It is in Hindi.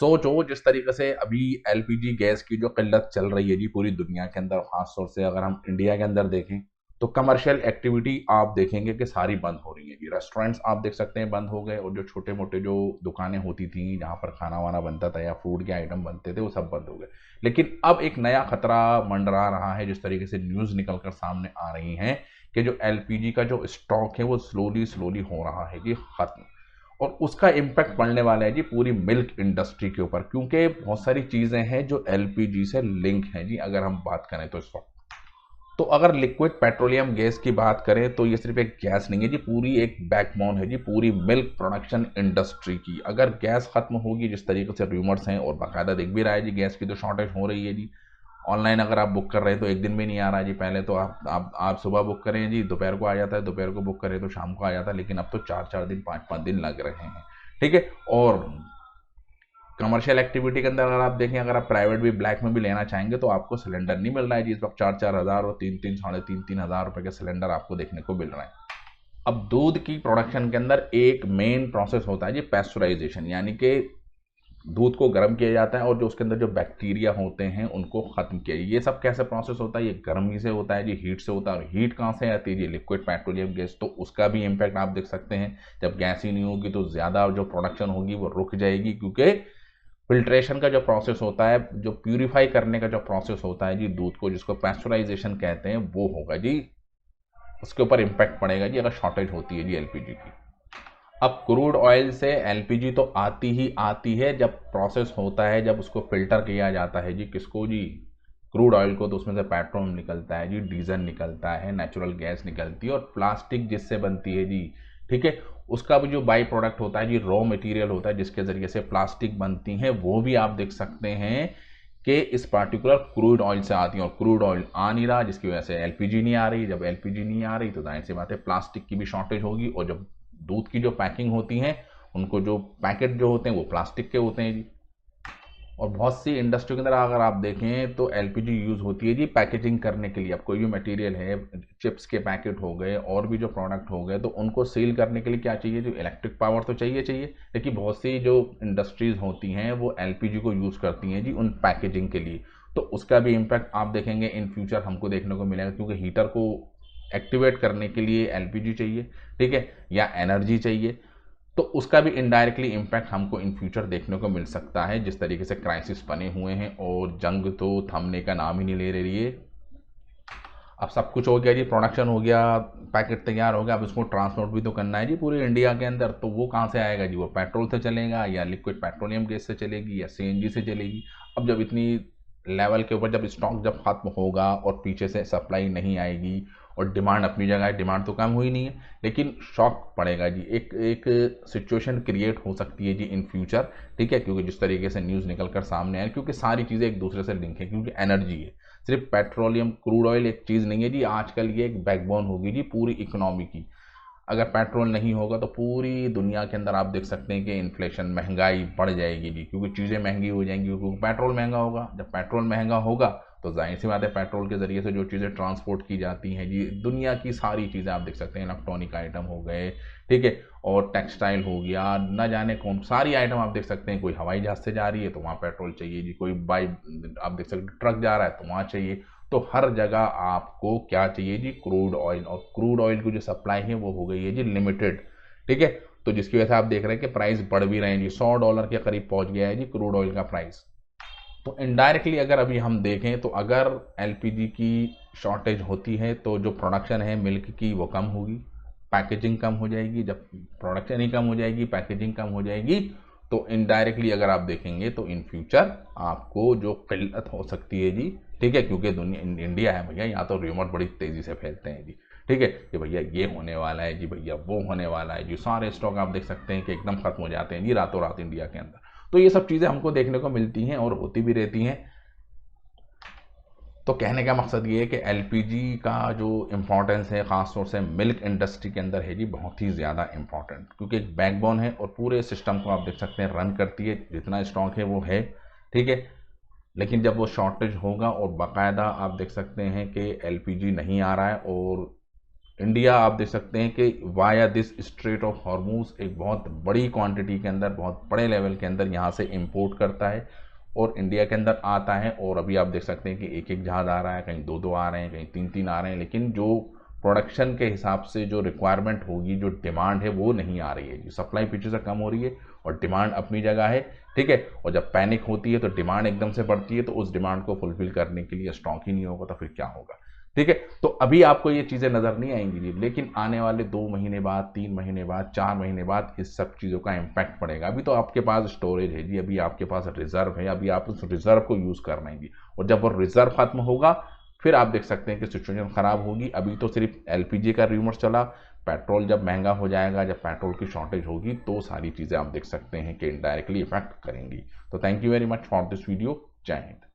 सोचो जिस तरीके से अभी एलपीजी गैस की जो किल्लत चल रही है जी पूरी दुनिया के अंदर, खासतौर से अगर हम इंडिया के अंदर देखें तो कमर्शियल एक्टिविटी आप देखेंगे कि सारी बंद हो रही है जी। रेस्टोरेंट्स आप देख सकते हैं बंद हो गए, और जो छोटे मोटे जो दुकानें होती थी जहाँ पर खाना वाना बनता था या फूड के आइटम बनते थे वो सब बंद हो गए। लेकिन अब एक नया खतरा मंडरा रहा है, जिस तरीके से न्यूज़ निकल कर सामने आ रही हैं कि जो एलपीजी का जो स्टॉक है वो स्लोली स्लोली हो रहा है जी खत्म। और उसका इम्पैक्ट पड़ने वाला है जी पूरी मिल्क इंडस्ट्री के ऊपर, क्योंकि बहुत सारी चीज़ें हैं जो एलपीजी से लिंक हैं जी। अगर हम बात करें तो इस वक्त तो अगर लिक्विड पेट्रोलियम गैस की बात करें तो ये सिर्फ एक गैस नहीं है जी, पूरी एक बैकबोन है जी पूरी मिल्क प्रोडक्शन इंडस्ट्री की। अगर गैस खत्म होगी, जिस तरीके से रूमर्स हैं और बाकायदा दिख भी रहा है जी, गैस की तो शॉर्टेज हो रही है जी। ऑनलाइन अगर आप बुक कर रहे हैं तो एक दिन में नहीं आ रहा है जी। पहले तो आप सुबह बुक करें जी, दोपहर को आ जाता है, दोपहर को बुक करें तो शाम को आ जाता है, लेकिन अब तो 4-4 दिन 5-5 दिन लग रहे हैं। ठीक है। और कमर्शियल एक्टिविटी के अंदर अगर आप देखें, अगर आप प्राइवेट भी ब्लैक में भी लेना चाहेंगे तो आपको सिलेंडर नहीं मिल रहा है जी। इस वक्त 4-4 हज़ार और 3-3 3.5 हज़ार रुपए के सिलेंडर आपको देखने को मिल रहे हैं। अब दूध की प्रोडक्शन के अंदर एक मेन प्रोसेस होता है जी पैस्चराइजेशन, यानी कि दूध को गर्म किया जाता है और जो उसके अंदर जो बैक्टीरिया होते हैं उनको खत्म किया। ये सब कैसे प्रोसेस होता है? ये गर्मी से होता है जी, हीट से होता है। और हीट कहाँ से आती है जी? Liquid petroleum gas. तो उसका भी इम्पैक्ट आप देख सकते हैं। जब गैस ही नहीं होगी तो ज़्यादा जो प्रोडक्शन होगी वो रुक जाएगी, क्योंकि फिल्ट्रेशन का जो प्रोसेस होता है, जो प्यूरिफाई करने का जो प्रोसेस होता है जी दूध को, जिसको पैस्चराइजेशन कहते हैं, वो होगा जी। उसके ऊपर इम्पैक्ट पड़ेगा जी अगर शॉर्टेज होती है जी एलपीजी की। अब क्रूड ऑयल से एलपीजी तो आती ही आती है जब प्रोसेस होता है, जब उसको फिल्टर किया जाता है जी। किसको जी? क्रूड ऑयल को। तो उसमें से पेट्रोल निकलता है जी, डीजल निकलता है, नेचुरल गैस निकलती है, और प्लास्टिक जिससे बनती है जी। ठीक है। उसका भी जो बाई प्रोडक्ट होता है जी, रॉ मटेरियल होता है जिसके ज़रिए से प्लास्टिक बनती हैं, वो भी आप देख सकते हैं कि इस पार्टिकुलर क्रूड ऑयल से आती है। और क्रूड ऑयल आ नहीं रहा, जिसकी वजह से एलपीजी नहीं आ रही। जब एलपीजी नहीं आ रही तो जाहिर सी बात है प्लास्टिक की भी शॉर्टेज होगी। और जब दूध की जो पैकिंग होती हैं, उनको जो पैकेट जो होते हैं वो प्लास्टिक के होते हैं जी। और बहुत सी इंडस्ट्री के अंदर अगर आप देखें तो एलपीजी यूज़ होती है जी पैकेजिंग करने के लिए। अब कोई भी मटेरियल है, चिप्स के पैकेट हो गए और भी जो प्रोडक्ट हो गए, तो उनको सील करने के लिए क्या चाहिए? जो इलेक्ट्रिक पावर तो चाहिए चाहिए, लेकिन बहुत सी जो इंडस्ट्रीज़ होती हैं वो एलपीजी को यूज़ करती हैं जी उन पैकेजिंग के लिए। तो उसका भी इम्पैक्ट आप देखेंगे इन फ्यूचर हमको देखने को मिलेगा, क्योंकि हीटर को एक्टिवेट करने के लिए एलपीजी चाहिए। ठीक है। या एनर्जी चाहिए। तो उसका भी इनडायरेक्टली इम्पैक्ट हमको इन फ्यूचर देखने को मिल सकता है। जिस तरीके से क्राइसिस बने हुए हैं और जंग तो थमने का नाम ही नहीं ले रही है। अब सब कुछ हो गया जी, प्रोडक्शन हो गया, पैकेट तैयार हो गया, अब उसको ट्रांसपोर्ट भी तो करना है जी पूरे इंडिया के अंदर। तो वो कहाँ से आएगा जी? वो पेट्रोल से चलेगा या लिक्विड पेट्रोलियम गैस से चलेगी या सीएनजी से चलेगी? अब जब इतनी लेवल के ऊपर जब स्टॉक जब खत्म होगा और पीछे से सप्लाई नहीं आएगी और डिमांड अपनी जगह है, डिमांड तो कम हुई नहीं है, लेकिन शॉक पड़ेगा जी। एक एक सिचुएशन क्रिएट हो सकती है जी इन फ्यूचर। ठीक है। क्योंकि जिस तरीके से न्यूज़ निकल कर सामने आए, क्योंकि सारी चीज़ें एक दूसरे से लिंक है, क्योंकि एनर्जी है। सिर्फ पेट्रोलियम क्रूड ऑयल एक चीज़ नहीं है जी, आजकल ये एक बैकबोन होगी जी पूरी इकोनॉमी की। अगर पेट्रोल नहीं होगा तो पूरी दुनिया के अंदर आप देख सकते हैं कि इन्फ्लेशन, महंगाई बढ़ जाएगी जी, क्योंकि चीज़ें महंगी हो जाएंगी, क्योंकि पेट्रोल महंगा होगा। जब पेट्रोल महंगा होगा तो जाहिर सी बात है पेट्रोल के ज़रिए से जो चीज़ें ट्रांसपोर्ट की जाती हैं जी, दुनिया की सारी चीज़ें आप देख सकते हैं, इलेक्ट्रॉनिक आइटम हो गए, ठीक है, और टेक्सटाइल हो गया, न जाने कौन सारी आइटम आप देख सकते हैं। कोई हवाई जहाज़ से जा रही है तो वहाँ पेट्रोल चाहिए जी, कोई बाई आप देख सकते हैं ट्रक जा रहा है तो वहाँ चाहिए। तो हर जगह आपको क्या चाहिए जी? Crude oil. और क्रूड ऑयल की जो सप्लाई है वो हो गई है जी लिमिटेड। ठीक है। तो जिसकी वजह से आप देख रहे हैं कि प्राइस बढ़ भी रहे हैं जी, $100 के करीब पहुंच गया है जी क्रूड ऑयल का प्राइस। तो इनडायरेक्टली अगर अभी हम देखें तो अगर एलपीजी की शॉर्टेज होती है तो जो प्रोडक्शन है मिल्क की वो कम होगी, पैकेजिंग कम हो जाएगी। जब प्रोडक्शन ही कम हो जाएगी, पैकेजिंग कम हो जाएगी, तो इनडायरेक्टली अगर आप देखेंगे तो इन फ्यूचर आपको जो किल्लत हो सकती है जी। ठीक है। क्योंकि दुनिया इंडिया है भैया, यहाँ तो र्यूमर बड़ी तेज़ी से फैलते हैं जी। ठीक है कि भैया ये होने वाला है जी, भैया वो होने वाला है जी, सारे स्टॉक आप देख सकते हैं कि एकदम खत्म हो जाते हैं जी रातों रात इंडिया के अंदर। तो ये सब चीज़ें हमको देखने को मिलती हैं और होती भी रहती हैं। तो कहने का मकसद ये है कि एलपीजी का जो इम्पोर्टेंस है ख़ास तौर से मिल्क इंडस्ट्री के अंदर है जी, बहुत ही ज़्यादा इम्पोर्टेंट, क्योंकि एक बैकबोन है और पूरे सिस्टम को आप देख सकते हैं रन करती है। जितना स्टॉक है वो है। ठीक है। लेकिन जब वो शॉर्टेज होगा और बाकायदा आप देख सकते हैं कि एलपीजी नहीं आ रहा है और इंडिया आप देख सकते हैं कि via this straight of Hormuz एक बहुत बड़ी क्वांटिटी के अंदर, बहुत बड़े लेवल के अंदर यहाँ से इंपोर्ट करता है और इंडिया के अंदर आता है। और अभी आप देख सकते हैं कि एक एक जहाज़ आ रहा है, कहीं दो दो आ रहे हैं, कहीं तीन तीन आ रहे हैं, लेकिन जो प्रोडक्शन के हिसाब से जो रिक्वायरमेंट होगी, जो डिमांड है, वो नहीं आ रही है जी। सप्लाई पीछे से कम हो रही है और डिमांड अपनी जगह है, ठीक है। और जब पैनिक होती है तो डिमांड एकदम से बढ़ती है, तो उस डिमांड को फुलफिल करने के लिए स्टॉक ही नहीं होगा तो फिर क्या होगा, ठीक है। तो अभी आपको ये चीज़ें नज़र नहीं आएंगी जी, लेकिन आने वाले 2 महीने बाद, 3 महीने बाद, 4 महीने बाद इस सब चीज़ों का इम्पैक्ट पड़ेगा। अभी तो आपके पास स्टोरेज है जी, अभी आपके पास रिजर्व है, अभी आप उस रिजर्व को यूज़ कर रहे हैं जी। और जब वो रिजर्व खत्म होगा फिर आप देख सकते हैं कि सिचुएशन ख़राब होगी। अभी तो सिर्फ एलपीजी का रूमर चला, पेट्रोल जब महंगा हो जाएगा, जब पेट्रोल की शॉर्टेज होगी, तो सारी चीज़ें आप देख सकते हैं कि इनडायरेक्टली इफेक्ट करेंगी। तो thank you very much for this video. जय हिंद।